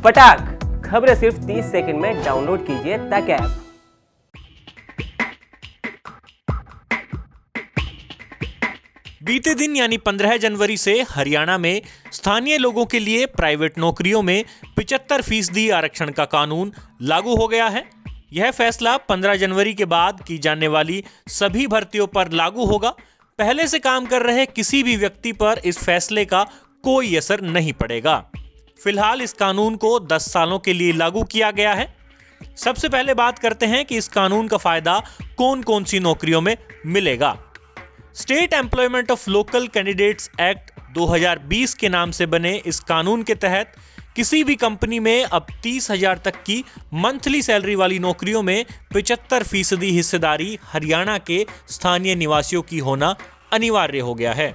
फटाक खबरें सिर्फ 30 सेकंड में डाउनलोड कीजिए तक ऐप। बीते दिन यानी 15 जनवरी से हरियाणा में स्थानीय लोगों के लिए प्राइवेट नौकरियों में 75% आरक्षण का कानून लागू हो गया है। यह फैसला 15 जनवरी के बाद की जाने वाली सभी भर्तियों पर लागू होगा। पहले से काम कर रहे किसी भी व्यक्ति पर इस फैसले का कोई असर नहीं पड़ेगा। फिलहाल इस कानून को 10 सालों के लिए लागू किया गया है। सबसे पहले बात करते हैं कि इस कानून का फायदा कौन कौन सी नौकरियों में मिलेगा। State employment of local candidates act 2020 के नाम से बने इस कानून के तहत किसी भी कंपनी में अब 30,000 तक की मंथली सैलरी वाली नौकरियों में 75% हिस्सेदारी हरियाणा के स्थानीय निवासियों की होना अनिवार्य हो गया है।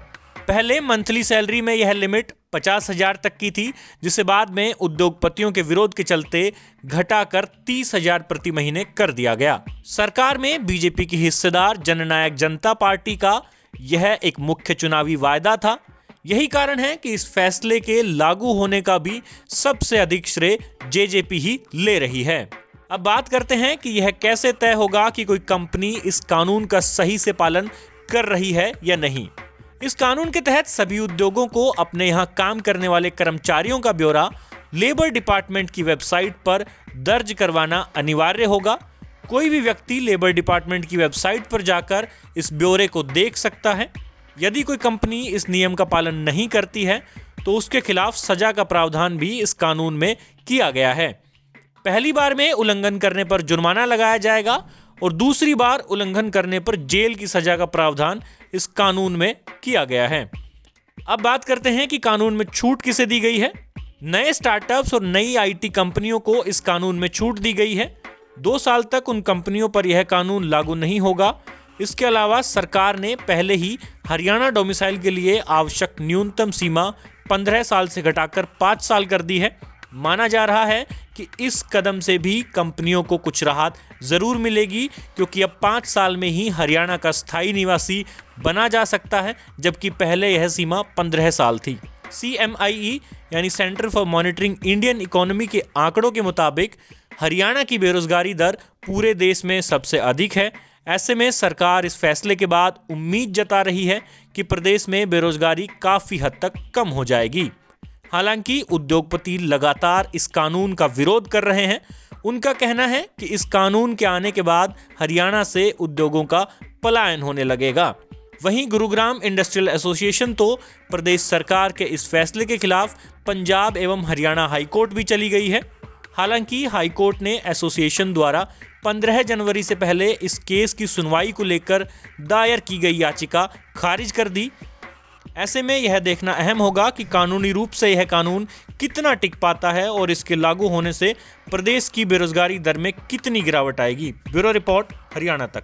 पहले मंथली सैलरी में यह लिमिट 50,000 तक की थी, जिसे बाद में उद्योगपतियों के विरोध के चलते घटाकर 30,000 प्रति महीने कर दिया गया। सरकार में बीजेपी की हिस्सेदार जननायक जनता पार्टी का यह एक मुख्य चुनावी वायदा था। यही कारण है कि इस फैसले के लागू होने का भी सबसे अधिक श्रेय जेजेपी ही ले रही है। अब बात करते हैं कि यह कैसे तय होगा कि कोई कंपनी इस कानून का सही से पालन कर रही है या नहीं। इस कानून के तहत सभी उद्योगों को अपने यहां काम करने वाले कर्मचारियों का ब्यौरा लेबर डिपार्टमेंट की वेबसाइट पर दर्ज करवाना अनिवार्य होगा। कोई भी व्यक्ति लेबर डिपार्टमेंट की वेबसाइट पर जाकर इस ब्यौरे को देख सकता है। यदि कोई कंपनी इस नियम का पालन नहीं करती है तो उसके खिलाफ सजा का प्रावधान भी इस कानून में किया गया है। पहली बार में उल्लंघन करने पर जुर्माना लगाया जाएगा और दूसरी बार उल्लंघन करने पर जेल की सजा का प्रावधान इस कानून में किया गया है। अब बात करते हैं कि कानून में छूट किसे दी गई है। नए स्टार्टअप्स और नई आईटी कंपनियों को इस कानून में छूट दी गई है। 2 साल तक उन कंपनियों पर यह कानून लागू नहीं होगा। इसके अलावा सरकार ने पहले ही हरियाणा डोमिसाइल के लिए आवश्यक न्यूनतम सीमा 15 साल से घटाकर 5 साल कर दी है। माना जा रहा है कि इस कदम से भी कंपनियों को कुछ राहत जरूर मिलेगी, क्योंकि अब 5 साल में ही हरियाणा का स्थायी निवासी बना जा सकता है, जबकि पहले यह सीमा 15 साल थी। CMIE यानी centre for monitoring Indian economy के आंकड़ों के मुताबिक हरियाणा की बेरोजगारी दर पूरे देश में सबसे अधिक है। ऐसे में सरकार इस फैसले के बाद उम्मीद जता रही है कि प्रदेश में बेरोजगारी काफी हद तक कम हो जाएगी। हालांकि उद्योगपति लगातार इस कानून का विरोध कर रहे हैं। उनका कहना है कि इस कानून के आने के बाद हरियाणा से उद्योगों का पलायन होने लगेगा। वहीं गुरुग्राम इंडस्ट्रियल एसोसिएशन तो प्रदेश सरकार के इस फैसले के खिलाफ पंजाब एवं हरियाणा हाईकोर्ट भी चली गई है। हालांकि हाईकोर्ट ने एसोसिएशन द्वारा 15 जनवरी से पहले इस केस की सुनवाई को लेकर दायर की गई याचिका खारिज कर दी। ऐसे में यह देखना अहम होगा कि कानूनी रूप से यह कानून कितना टिक पाता है और इसके लागू होने से प्रदेश की बेरोजगारी दर में कितनी गिरावट आएगी। ब्यूरो रिपोर्ट, हरियाणा तक।